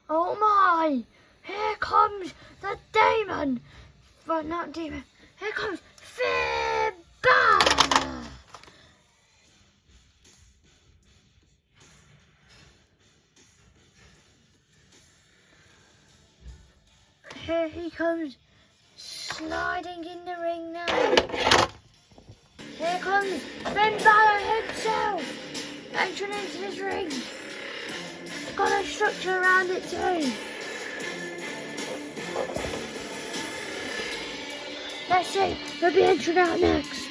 Oh my! Here comes the demon! But not demon. Here comes Finn Balor! Here he comes, sliding in the ring now. Here comes Finn Balor himself, entering into this ring. It's got a structure around it too. Let's see, we'll be entering out next.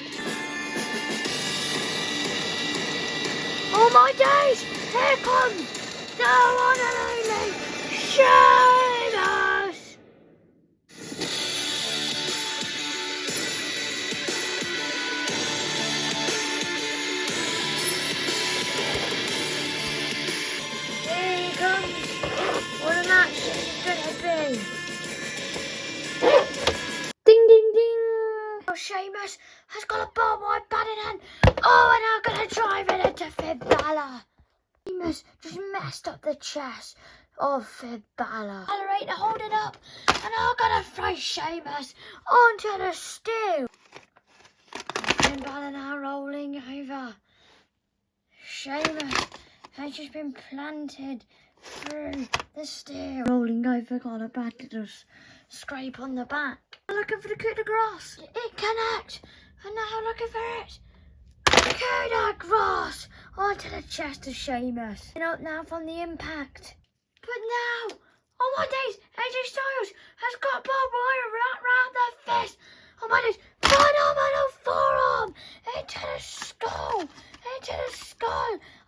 Oh my days! Here comes the one and only Sheamus! Here he comes. What a match this is gonna be. Ding ding ding! Oh, Sheamus has got a barbed wire bat in hand. Oh, and I'm gonna drive it into Finn Balor. Sheamus just messed up the chest of Finn Balor. Balor ain't hold it up, and I'm gonna throw Sheamus onto the steel. Finn Balor now rolling over. Sheamus has just been planted through the steel. Rolling over, got a bad little scrape on the back. Looking for the coup de grace. It connects, and now looking for it. Coup de grace onto the chest of Sheamus. Up now from the impact. But now, oh my days, AJ Styles has got barbed wire wrapped around their fist. Oh my days, phenomenal forearm into the skull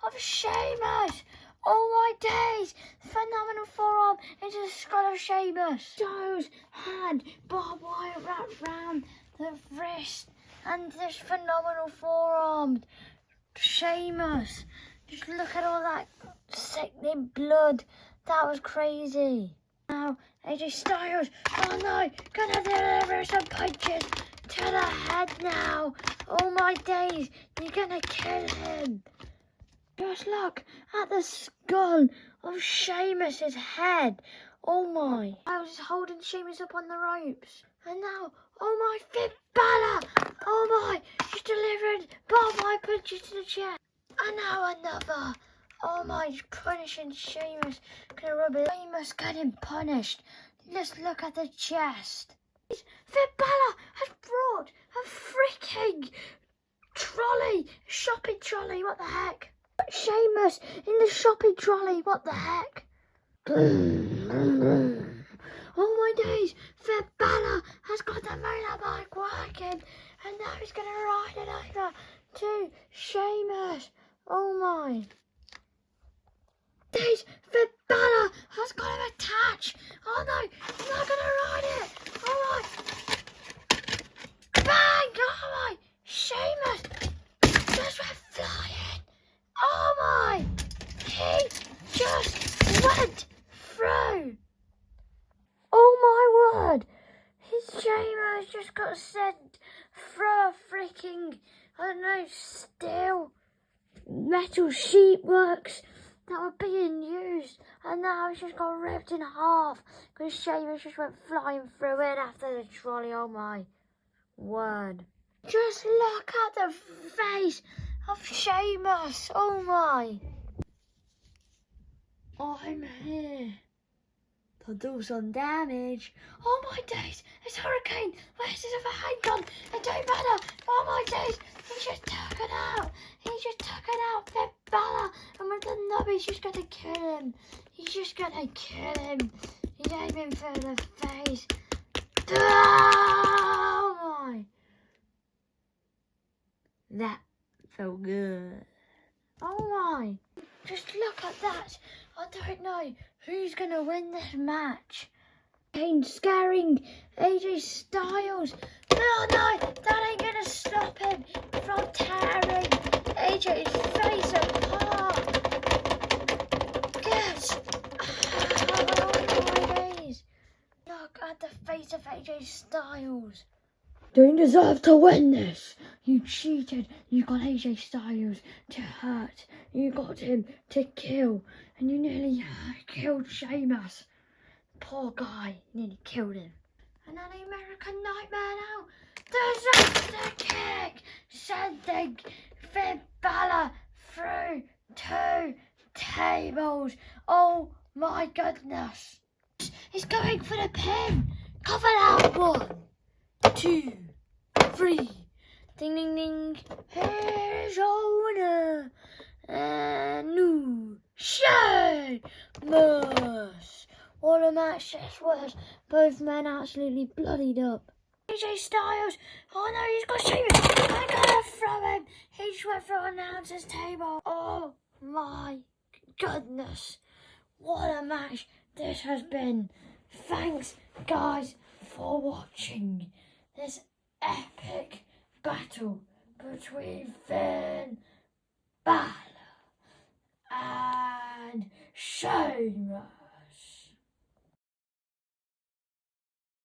of Sheamus. Oh my days, phenomenal forearm into the skull of Sheamus. Styles had barbed wire wrapped around the wrist and this phenomenal forearm. Sheamus, just look at all that sickening blood. That was crazy. Now, AJ Styles, oh no, gonna deliver some punches to the head now. Oh my days, you're gonna kill him. Just look at the skull of Sheamus's head. Oh my. I was holding Sheamus up on the ropes. And now, oh my, Finn Balor. Oh my, she's delivered barbed wire punches to the chest. And now another. Oh my, he's punishing Sheamus. Gonna rub it. Sheamus getting punished. Just look at the chest. Finn Balor has brought a freaking trolley. Shopping trolley, what the heck? Sheamus in the shopping trolley, what the heck? Oh my days, Finn Balor has got the motorbike working, and now he's going to ride it over to Sheamus. Oh my days, Finn Balor has got him attached. Oh no, he's not going to ride it. Oh my. Bang! Oh my, Sheamus just went flying. Oh my, he just went through. Oh my word, his Sheamus just got sent through a freaking, I don't know, steel metal sheet works that were being used, and now it's just got ripped in half because Sheamus just went flying through it after the trolley. Oh my word. Just look at the face of Sheamus. Oh my. I'm here to do some damage. Oh my days, it's Hurricane. Where's his other hand gone? It don't matter. Oh my days, he just took it out. Finn Balor. And with the nub, he's just gonna kill him. He's aiming for the face. Oh my. That felt good. Oh my. Just look at that. I don't know who's going to win this match. Kane scaring AJ Styles. Oh no, that ain't going to stop him from tearing AJ's face apart. Yes. Oh my days. Look at the face of AJ Styles. don't deserve to win this. You cheated. You got AJ Styles to hurt. You got him to kill. And you nearly killed Sheamus. Poor guy. Nearly killed him. And then the American Nightmare now. Disaster kick. Sending Finn Balor through 2 tables. Oh my goodness. He's going for the pin. Cover out. 1, 2, 3. Ding, ding, ding. Here's your winner. And new Sheamus. What a match this was. Both men absolutely bloodied up. AJ Styles. Oh no, he's got Sheamus. I gotta throw him. He just went through an announcer's table. Oh my goodness. What a match this has been. Thanks, guys, for watching this epic battle between Finn Balor and Sheamus.